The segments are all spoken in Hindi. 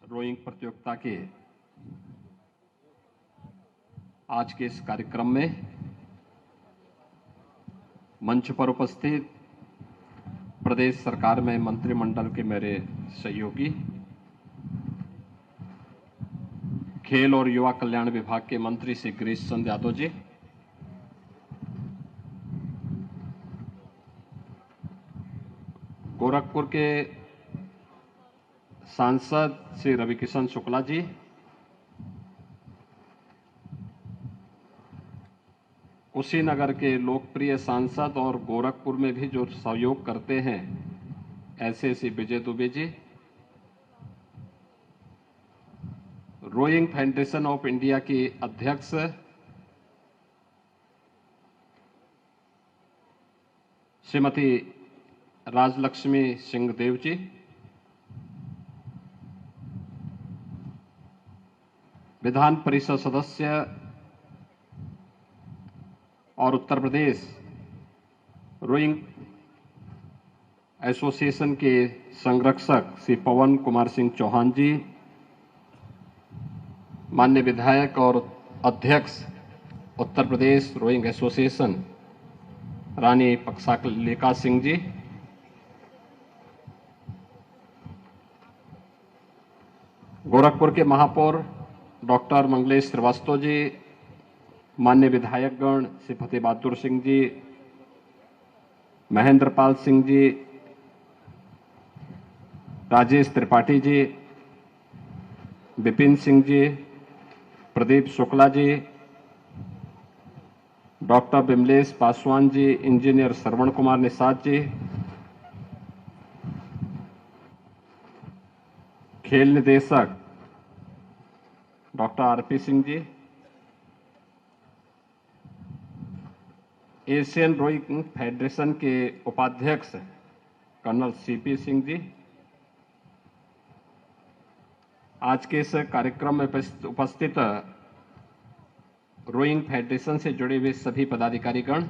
रोइंग प्रतियोगिता के आज के इस कार्यक्रम में मंच पर उपस्थित प्रदेश सरकार में मंत्रिमंडल के मेरे सहयोगी, खेल और युवा कल्याण विभाग के मंत्री श्री गिरीश चंद्र यादव जी, गोरखपुर के सांसद श्री रविकिशन शुक्ला जी, कुशीनगर के लोकप्रिय सांसद और गोरखपुर में भी जो सहयोग करते हैं ऐसे Shri Vijay Dubey ji, rowing federation of India की अध्यक्ष श्रीमती राजलक्ष्मी सिंहदेव जी, विधान परिषद सदस्य और उत्तर प्रदेश रोइंग एसोसिएशन के संरक्षक श्री पवन कुमार सिंह चौहान जी, माननीय विधायक और अध्यक्ष उत्तर प्रदेश रोइंग एसोसिएशन रानी पक्षालिका सिंह जी, गोरखपुर के महापौर डॉक्टर मंगलेश श्रीवास्तव जी, माननीय विधायकगण श्री फतेह बहादुर सिंह जी, महेंद्र पाल सिंह जी, राजेश त्रिपाठी जी, विपिन सिंह जी, प्रदीप शुक्ला जी, डॉक्टर विमलेश पासवान जी, इंजीनियर श्रवण कुमार निषाद जी, खेल निदेशक doctor RP Singh ji, Asian rowing federation के उपाध्यक्ष कर्नल सीपी सिंह जी, आज के इस कार्यक्रम में उपस्थित रोइंग फेडरेशन से जुड़े हुए सभी पदाधिकारीगण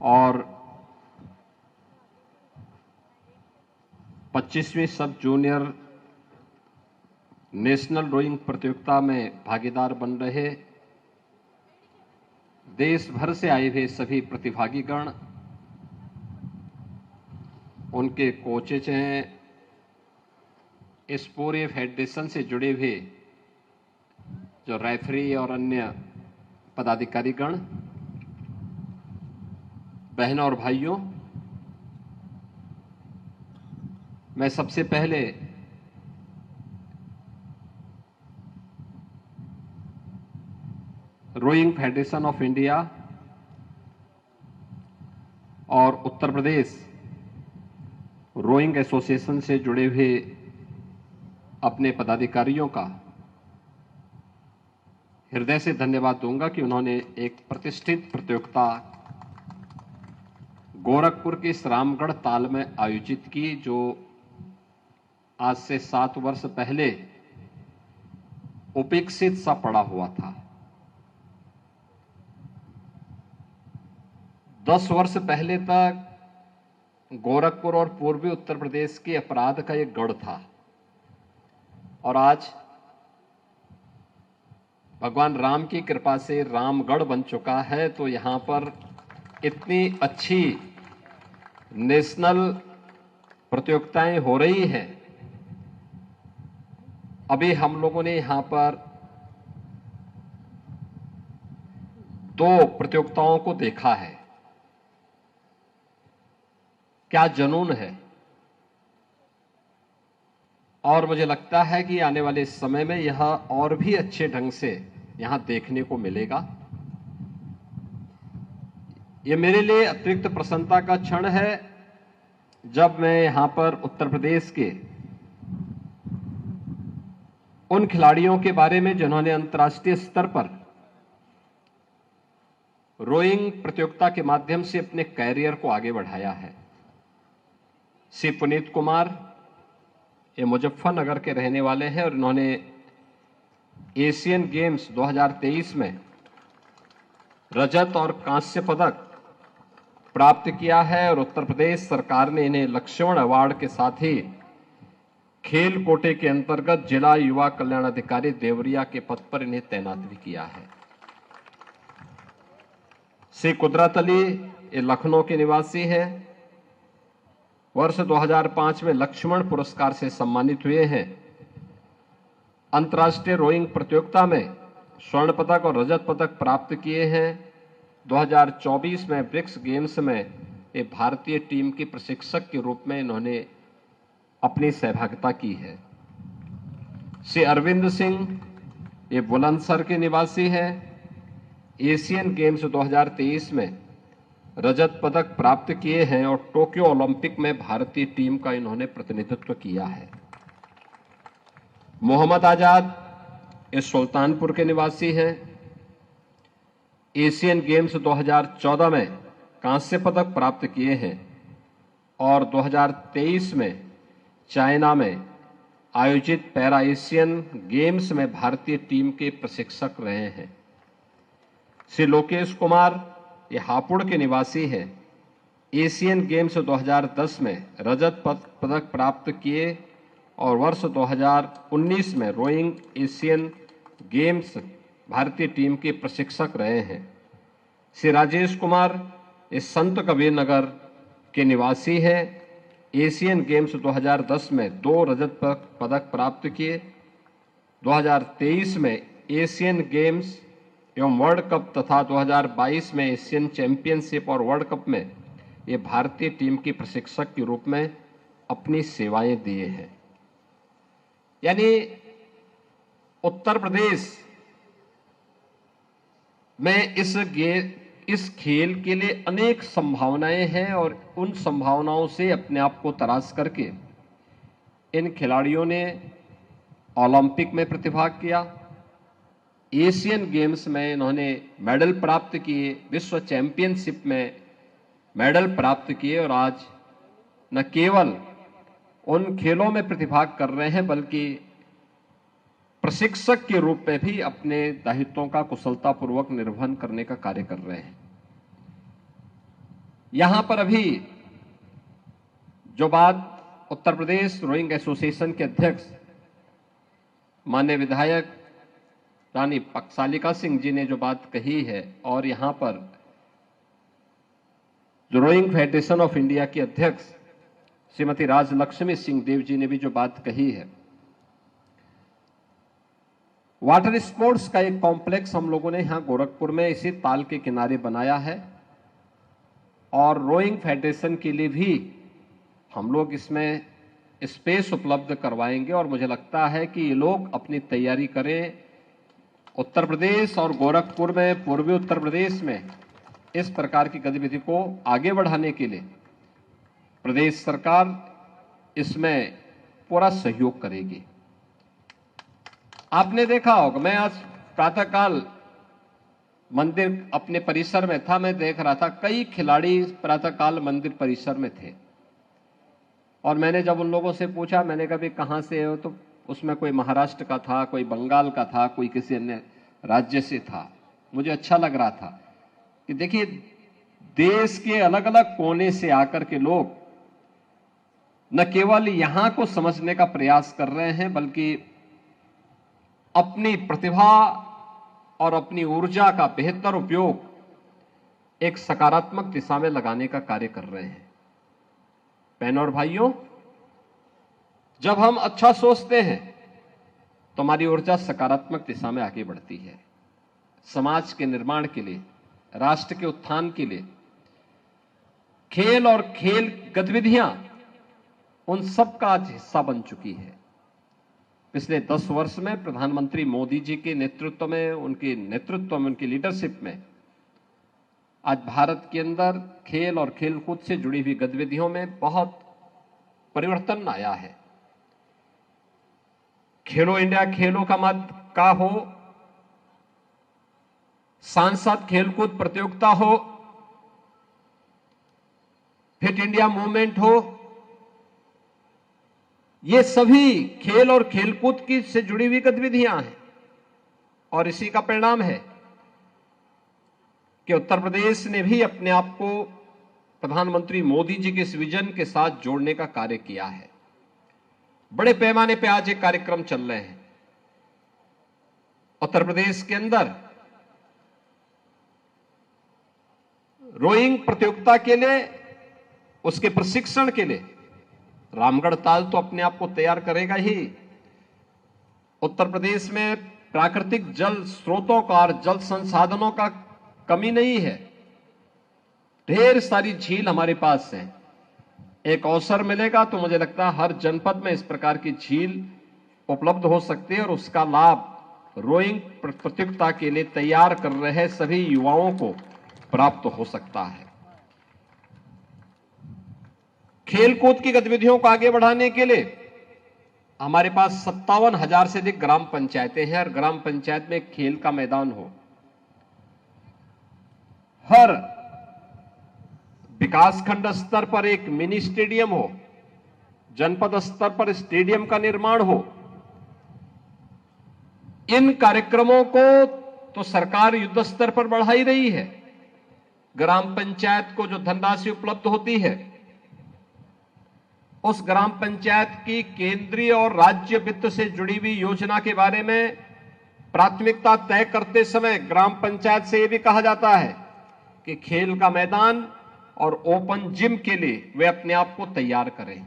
और 25वीं सब जूनियर नेशनल रोइंग प्रतियोगिता में भागीदार बन रहे देश भर से आए हुए सभी प्रतिभागीगण, उनके कोचेज हैं, इस पूरे फेडरेशन से जुड़े हुए जो रेफरी और अन्य पदाधिकारीगण, बहनों और भाइयों, मैं सबसे पहले रोइंग फेडरेशन ऑफ इंडिया और उत्तर प्रदेश रोइंग एसोसिएशन से जुड़े हुए अपने पदाधिकारियों का हृदय से धन्यवाद दूंगा कि उन्होंने एक प्रतिष्ठित प्रतियोगिता गोरखपुर के इस रामगढ़ ताल में आयोजित की, जो आज से 7 वर्ष पहले उपेक्षित सा पड़ा हुआ था। 10 वर्ष पहले तक गोरखपुर और पूर्वी उत्तर प्रदेश के अपराध का एक गढ़ था और आज भगवान राम की कृपा से रामगढ़ बन चुका है। तो यहां पर इतनी अच्छी नेशनल प्रतियोगिताएं हो रही हैं। अभी हम लोगों ने यहां पर 2 प्रतियोगिताओं को देखा है। क्या जुनून है, और मुझे लगता है कि आने वाले समय में यह और भी अच्छे ढंग से यहां देखने को मिलेगा। यह मेरे लिए अतिरिक्त प्रसन्नता का क्षण है जब मैं यहां पर उत्तर प्रदेश के उन खिलाड़ियों के बारे में जिन्होंने अंतर्राष्ट्रीय स्तर पर रोइंग प्रतियोगिता के माध्यम से अपने कैरियर को आगे बढ़ाया है। श्री पुनीत कुमार ये मुजफ्फरनगर के रहने वाले हैं और इन्होंने एशियन गेम्स 2023 में रजत और कांस्य पदक प्राप्त किया है और उत्तर प्रदेश सरकार ने इन्हें लक्ष्मण अवार्ड के साथ ही खेल कोटे के अंतर्गत जिला युवा कल्याण अधिकारी देवरिया के पद पर इन्हें तैनात भी किया है। श्री कुदरत अली ये लखनऊ के निवासी है। वर्ष 2005 में लक्ष्मण पुरस्कार से सम्मानित हुए हैं। अंतर्राष्ट्रीय रोइंग प्रतियोगिता में स्वर्ण पदक और रजत पदक प्राप्त किए हैं। 2024 में ब्रिक्स गेम्स में ये भारतीय टीम के प्रशिक्षक के रूप में इन्होंने अपनी सहभागिता की है। श्री अरविंद सिंह ये बुलंदशहर के निवासी हैं। एशियन गेम्स 2023 में रजत पदक प्राप्त किए हैं और टोक्यो ओलंपिक में भारतीय टीम का इन्होंने प्रतिनिधित्व किया है। मोहम्मद आजाद ये सुल्तानपुर के निवासी हैं। एशियन गेम्स 2014 में कांस्य पदक प्राप्त किए हैं और 2023 में चाइना में आयोजित पैरा एशियन गेम्स में भारतीय टीम के प्रशिक्षक रहे हैं। श्री लोकेश कुमार ये हापुड़ के निवासी हैं। एशियन गेम्स 2010 में रजत पदक प्राप्त किए और वर्ष 2019 में रोइंग एशियन गेम्स भारतीय टीम के प्रशिक्षक रहे हैं। श्री राजेश कुमार ये संत कबीर नगर के निवासी हैं। एशियन गेम्स 2010 में 2 रजत पदक प्राप्त किए। 2023 में एशियन गेम्स एवं वर्ल्ड कप तथा 2022 में एशियन चैंपियनशिप और वर्ल्ड कप में ये भारतीय टीम के प्रशिक्षक के रूप में अपनी सेवाएं दिए हैं। यानी उत्तर प्रदेश में इस खेल के लिए अनेक संभावनाएं हैं और उन संभावनाओं से अपने आप को तराश करके इन खिलाड़ियों ने ओलंपिक में प्रतिभाग किया। एशियन गेम्स में इन्होंने मेडल प्राप्त किए, विश्व चैंपियनशिप में मेडल प्राप्त किए और आज न केवल उन खेलों में प्रतिभाग कर रहे हैं बल्कि प्रशिक्षक के रूप में भी अपने दायित्वों का कुशलतापूर्वक निर्वहन करने का कार्य कर रहे हैं। यहां पर अभी जो बात उत्तर प्रदेश रोइंग एसोसिएशन के अध्यक्ष माननीय विधायक रानी पकसालिका सिंह जी ने जो बात कही है और यहां पर जो रोइंग फेडरेशन ऑफ इंडिया की अध्यक्ष श्रीमती राजलक्ष्मी सिंह देव जी ने भी जो बात कही है, वाटर स्पोर्ट्स का एक कॉम्प्लेक्स हम लोगों ने यहां गोरखपुर में इसी ताल के किनारे बनाया है और रोइंग फेडरेशन के लिए भी हम लोग इसमें स्पेस उपलब्ध करवाएंगे और मुझे लगता है कि ये लोग अपनी तैयारी करें। उत्तर प्रदेश और गोरखपुर में, पूर्वी उत्तर प्रदेश में इस प्रकार की गतिविधि को आगे बढ़ाने के लिए प्रदेश सरकार इसमें पूरा सहयोग करेगी। आपने देखा होगा, मैं आज प्रातःकाल मंदिर अपने परिसर में था, मैं देख रहा था कई खिलाड़ी प्रातःकाल मंदिर परिसर में थे और मैंने जब उन लोगों से पूछा, मैंने कहा भी कहां से हो, तो उसमें कोई महाराष्ट्र का था, कोई बंगाल का था, कोई किसी अन्य राज्य से था। मुझे अच्छा लग रहा था कि देखिए देश के अलग अलग कोने से आकर के लोग न केवल यहां को समझने का प्रयास कर रहे हैं बल्कि अपनी प्रतिभा और अपनी ऊर्जा का बेहतर उपयोग एक सकारात्मक दिशा में लगाने का कार्य कर रहे हैं। बहनों और भाइयों, जब हम अच्छा सोचते हैं तो हमारी ऊर्जा सकारात्मक दिशा में आगे बढ़ती है। समाज के निर्माण के लिए, राष्ट्र के उत्थान के लिए खेल और खेल गतिविधियां उन सब का आज हिस्सा बन चुकी है। पिछले 10 वर्ष में प्रधानमंत्री मोदी जी के नेतृत्व में, उनकी लीडरशिप में आज भारत के अंदर खेल और खेलकूद से जुड़ी हुई गतिविधियों में बहुत परिवर्तन आया है। खेलो इंडिया खेलों का हो, सांसद खेलकूद प्रतियोगिता हो, फिट इंडिया मूवमेंट हो, ये सभी खेल और खेलकूद की से जुड़ी हुई गतिविधियां हैं और इसी का परिणाम है कि उत्तर प्रदेश ने भी अपने आप को प्रधानमंत्री मोदी जी के इस विजन के साथ जोड़ने का कार्य किया है। बड़े पैमाने पे आज एक कार्यक्रम चल रहे हैं उत्तर प्रदेश के अंदर। रोइंग प्रतियोगिता के लिए, उसके प्रशिक्षण के लिए रामगढ़ ताल तो अपने आप को तैयार करेगा ही। उत्तर प्रदेश में प्राकृतिक जल स्रोतों का और जल संसाधनों का कमी नहीं है। ढेर सारी झील हमारे पास है। एक अवसर मिलेगा तो मुझे लगता है हर जनपद में इस प्रकार की झील उपलब्ध हो सकती है और उसका लाभ रोइंग प्रतियोगिता के लिए तैयार कर रहे सभी युवाओं को प्राप्त हो सकता है। खेलकूद की गतिविधियों को आगे बढ़ाने के लिए हमारे पास 57,000 से अधिक ग्राम पंचायतें हैं और ग्राम पंचायत में खेल का मैदान हो। हर विकासखंड स्तर पर एक मिनी स्टेडियम हो, जनपद स्तर पर स्टेडियम का निर्माण हो। इन कार्यक्रमों को तो सरकार युद्ध स्तर पर बढ़ा ही रही है। ग्राम पंचायत को जो धनराशि उपलब्ध होती है, उस ग्राम पंचायत की केंद्रीय और राज्य वित्त से जुड़ी हुई योजना के बारे में प्राथमिकता तय करते समय ग्राम पंचायत से यह भी कहा जाता है कि खेल का मैदान और ओपन जिम के लिए वे अपने आप को तैयार करें,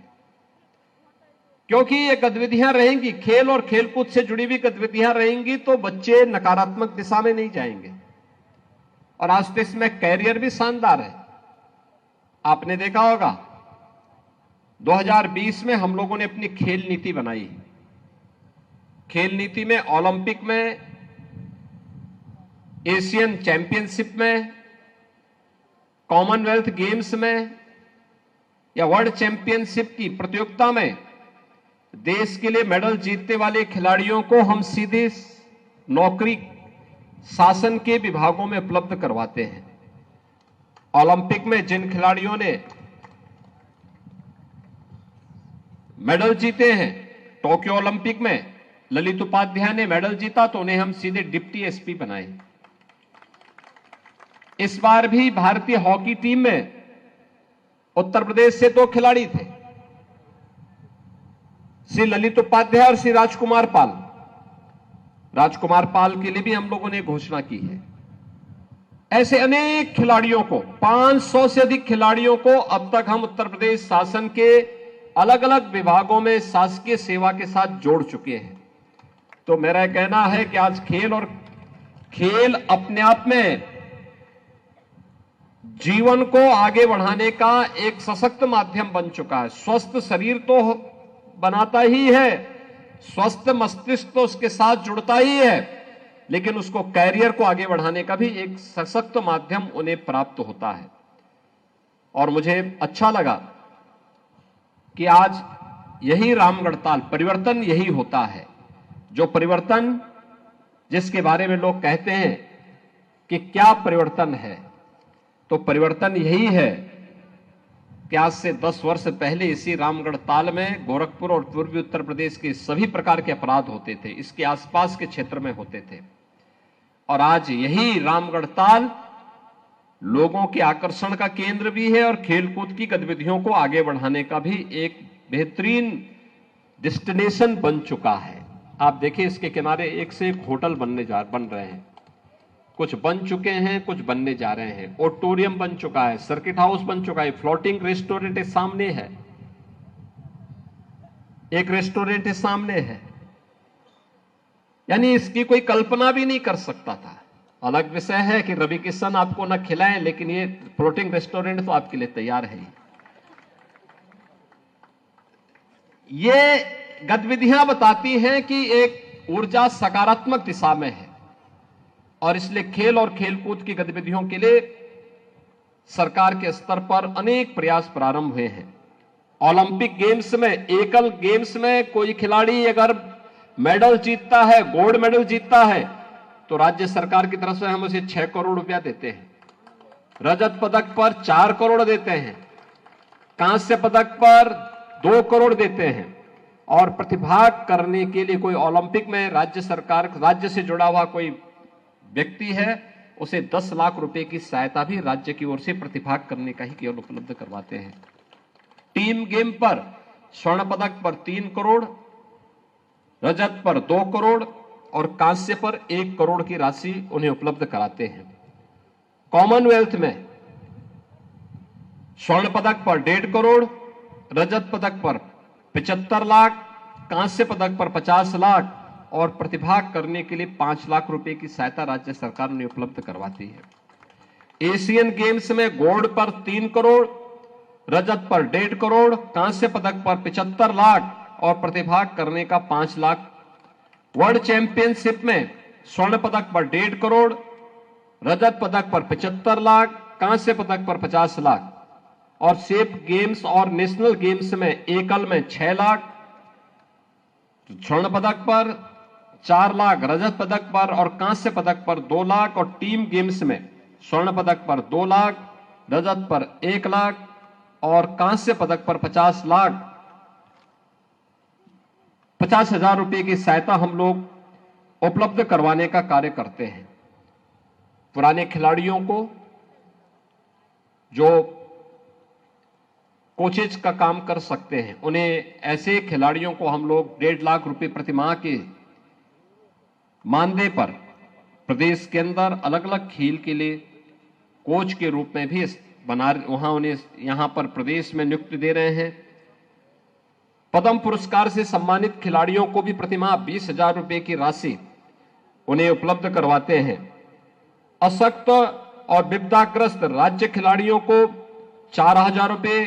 क्योंकि ये गतिविधियां रहेंगी, खेल और खेलकूद से जुड़ी हुई गतिविधियां रहेंगी तो बच्चे नकारात्मक दिशा में नहीं जाएंगे। और आज तो इसमें कैरियर भी शानदार है। आपने देखा होगा 2020 में हम लोगों ने अपनी खेल नीति बनाई। खेल नीति में ओलंपिक में, एशियन चैंपियनशिप में, कॉमनवेल्थ गेम्स में या वर्ल्ड चैंपियनशिप की प्रतियोगिता में देश के लिए मेडल जीतने वाले खिलाड़ियों को हम सीधे नौकरी शासन के विभागों में उपलब्ध करवाते हैं। ओलंपिक में जिन खिलाड़ियों ने मेडल जीते हैं, टोक्यो ओलंपिक में ललित उपाध्याय ने मेडल जीता तो उन्हें हम सीधे डिप्टी एसपी बनाए। इस बार भी भारतीय हॉकी टीम में उत्तर प्रदेश से 2 खिलाड़ी थे, श्री ललित उपाध्याय और श्री राजकुमार पाल। राजकुमार पाल के लिए भी हम लोगों ने घोषणा की है। ऐसे अनेक खिलाड़ियों को, 500 से अधिक खिलाड़ियों को अब तक हम उत्तर प्रदेश शासन के अलग अलग विभागों में शासकीय सेवा के साथ जोड़ चुके हैं। तो मेरा कहना है कि आज खेल अपने आप में जीवन को आगे बढ़ाने का एक सशक्त माध्यम बन चुका है। स्वस्थ शरीर तो बनाता ही है, स्वस्थ मस्तिष्क तो उसके साथ जुड़ता ही है, लेकिन उसको कैरियर को आगे बढ़ाने का भी एक सशक्त माध्यम उन्हें प्राप्त होता है। और मुझे अच्छा लगा कि आज यही रामगढ़ ताल, परिवर्तन यही होता है। जो परिवर्तन जिसके बारे में लोग कहते हैं कि क्या परिवर्तन है, तो परिवर्तन यही है कि आज से 10 वर्ष पहले इसी रामगढ़ ताल में गोरखपुर और पूर्वी उत्तर प्रदेश के सभी प्रकार के अपराध होते थे, इसके आसपास के क्षेत्र में होते थे। और आज यही रामगढ़ ताल लोगों के आकर्षण का केंद्र भी है और खेलकूद की गतिविधियों को आगे बढ़ाने का भी एक बेहतरीन डेस्टिनेशन बन चुका है। आप देखिए इसके किनारे एक से एक होटल बन रहे हैं, कुछ बन चुके हैं, कुछ बनने जा रहे हैं। ऑडिटोरियम बन चुका है, सर्किट हाउस बन चुका है, फ्लोटिंग रेस्टोरेंट सामने है, एक रेस्टोरेंट सामने है। यानी इसकी कोई कल्पना भी नहीं कर सकता था। अलग विषय है कि रवि किशन आपको न खिलाएं, लेकिन ये फ्लोटिंग रेस्टोरेंट तो आपके लिए तैयार है। ये गतिविधियां बताती हैं कि एक ऊर्जा सकारात्मक दिशा में है और इसलिए खेल और खेलकूद की गतिविधियों के लिए सरकार के स्तर पर अनेक प्रयास प्रारंभ हुए हैं। ओलंपिक गेम्स में, एकल गेम्स में कोई खिलाड़ी अगर मेडल जीतता है, गोल्ड मेडल जीतता है, तो राज्य सरकार की तरफ से हम उसे 6 करोड़ रुपया देते हैं। रजत पदक पर 4 करोड़ देते हैं, कांस्य पदक पर 2 करोड़ देते हैं और प्रतिभाग करने के लिए कोई ओलंपिक में राज्य से जुड़ा हुआ कोई व्यक्ति है, उसे 10 लाख रुपए की सहायता भी राज्य की ओर से प्रतिभाग करने का ही केवल उपलब्ध करवाते हैं। टीम गेम पर स्वर्ण पदक पर 3 करोड़, रजत पर 2 करोड़ और कांस्य पर 1 करोड़ की राशि उन्हें उपलब्ध कराते हैं। कॉमनवेल्थ में स्वर्ण पदक पर 1.5 करोड़, रजत पदक पर 75 लाख, कांस्य पदक पर 50 लाख और प्रतिभाग करने के लिए 5 लाख रुपए की सहायता राज्य सरकार उन्हें उपलब्ध करवाती है। एशियन गेम्स में गोल्ड पर 3 करोड़, रजत पर 1.5 करोड़, कांस्य पदक पर 75 लाख और प्रतिभाग करने का 5 लाख। वर्ल्ड चैंपियनशिप में स्वर्ण पदक पर 1.5 करोड़, रजत पदक पर 75 लाख, कांस्य पदक पर 50 लाख और सेफ गेम्स और नेशनल गेम्स में एकल में 6 लाख, स्वर्ण पदक पर 4 लाख, रजत पदक पर और कांस्य पदक पर 2 लाख और टीम गेम्स में स्वर्ण पदक पर 2 लाख, रजत पर 1 लाख और कांस्य पदक पर 50,000 रुपए की सहायता हम लोग उपलब्ध करवाने का कार्य करते हैं। पुराने खिलाड़ियों को जो कोचेज का काम कर सकते हैं, उन्हें ऐसे खिलाड़ियों को हम लोग 1.5 लाख रुपए प्रति माह के मानदेय पर प्रदेश के अंदर अलग अलग खेल के लिए कोच के रूप में भी वहां उन्हें यहां पर प्रदेश में नियुक्ति दे रहे हैं। पद्म पुरस्कार से सम्मानित खिलाड़ियों को भी प्रतिमाह 20,000 रुपए की राशि उन्हें उपलब्ध करवाते हैं। अशक्त और विपदाग्रस्त राज्य खिलाड़ियों को 4,000 रुपए,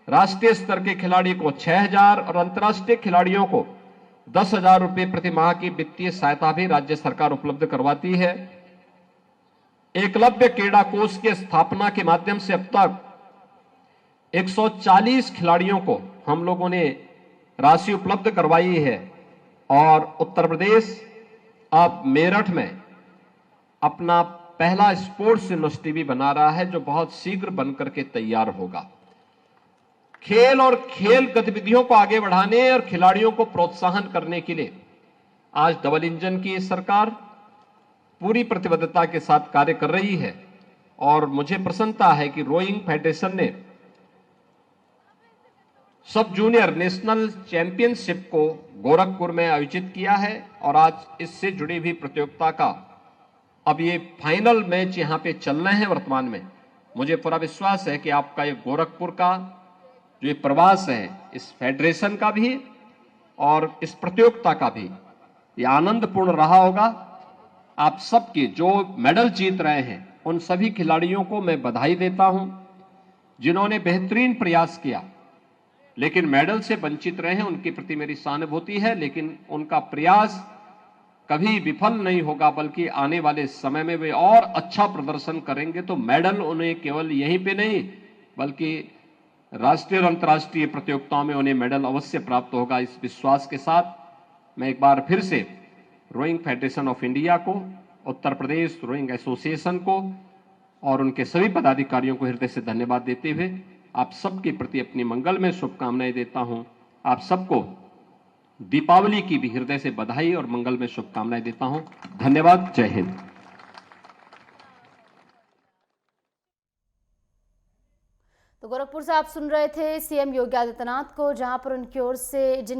राष्ट्रीय स्तर के खिलाड़ी को 6,000 और अंतर्राष्ट्रीय खिलाड़ियों को 10,000 रुपए प्रति माह की वित्तीय सहायता भी राज्य सरकार उपलब्ध करवाती है। एकलव्य क्रीड़ा कोष की स्थापना के माध्यम से अब तक 140 खिलाड़ियों को हम लोगों ने राशि उपलब्ध करवाई है और उत्तर प्रदेश अब मेरठ में अपना पहला स्पोर्ट्स यूनिवर्सिटी भी बना रहा है, जो बहुत शीघ्र बनकर के तैयार होगा। खेल और खेल गतिविधियों को आगे बढ़ाने और खिलाड़ियों को प्रोत्साहन करने के लिए आज डबल इंजन की सरकार पूरी प्रतिबद्धता के साथ कार्य कर रही है और मुझे प्रसन्नता है कि रोइंग फेडरेशन ने सब जूनियर नेशनल चैंपियनशिप को गोरखपुर में आयोजित किया है और आज इससे जुड़ी हुई प्रतियोगिता का अब ये फाइनल मैच यहां पे चल रहे हैं वर्तमान में। मुझे पूरा विश्वास है कि आपका ये गोरखपुर का जो ये प्रवास है, इस फेडरेशन का भी और इस प्रतियोगिता का भी ये आनंदपूर्ण रहा होगा। आप सबके जो मेडल जीत रहे हैं उन सभी खिलाड़ियों को मैं बधाई देता हूं, जिन्होंने बेहतरीन प्रयास किया लेकिन मेडल से वंचित रहे हैं। उनके प्रति मेरी सहानुभूति है, लेकिन उनका प्रयास कभी विफल नहीं होगा, बल्कि आने वाले समय में वे और अच्छा प्रदर्शन करेंगे तो मेडल उन्हें केवल यहीं पे नहीं बल्कि राष्ट्रीय और अंतर्राष्ट्रीय प्रतियोगिताओं में उन्हें मेडल अवश्य प्राप्त होगा। इस विश्वास के साथ मैं एक बार फिर से रोइंग फेडरेशन ऑफ इंडिया को, उत्तर प्रदेश रोइंग एसोसिएशन को और उनके सभी पदाधिकारियों को हृदय से धन्यवाद देते हुए आप सबके प्रति अपनी मंगल में शुभकामनाएं देता हूं। आप सबको दीपावली की भी हृदय से बधाई और मंगल में शुभकामनाएं देता हूं। धन्यवाद। जय हिंद। तो गोरखपुर से आप सुन रहे थे सीएम योगी आदित्यनाथ को, जहां पर उनकी ओर से जिन